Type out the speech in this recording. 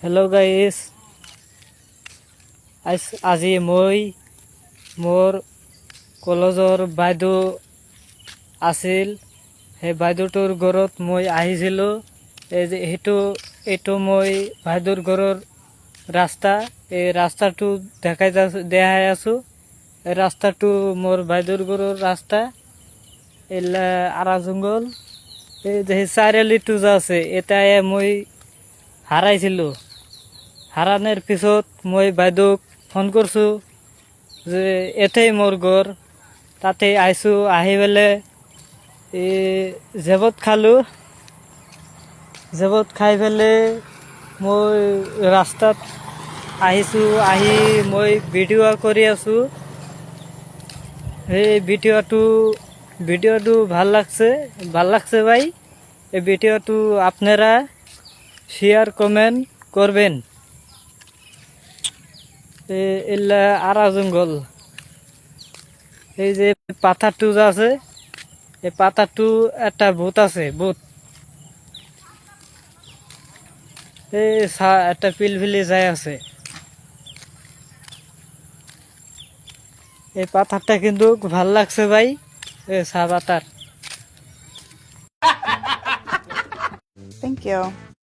Hello' guys, আজি মই মোৰ কলেজৰ বাইদেউ আছিল। সেই বাইদেউটোৰ ঘৰত মই আহিছিলোঁ। এইটো মই বাইদেউৰ ঘৰৰ ৰাস্তা। এই ৰাস্তাটো দেখাই আছোঁ। এই ৰাস্তাটো মোৰ বাইদেউৰ ঘৰৰ ৰাস্তা। এলা আৰা জংঘল। এই যে চাৰিআলিটো যে আছে, এটাই মই হারাইছিলো। হারানোর পিছত মই বাইদেউক ফোন করছো যে এতেই মোর ঘর। তাতে আইসু, আহি পেলে জেবত খালো। জেবত খাই পেলে মই রাস্তাত আহিছো। আহি মই ভিডিঅ' কৰি আছো। এই ভিডিঅ'টো ভাল লাগছে ভাই। এই ভিডিঅ'টো আপনারা শেয়ার কমেন্ট করবেন। এলা আরা জঙ্গল। এই যে পাথারটু আছে, এই পাথারটু একটা ভূত আছে, ভূত। একটা পিলপিলি যায় আছে। এই পাথারটা কিন্তু ভাল লাগছে ভাই, চা পাতার। Thank you.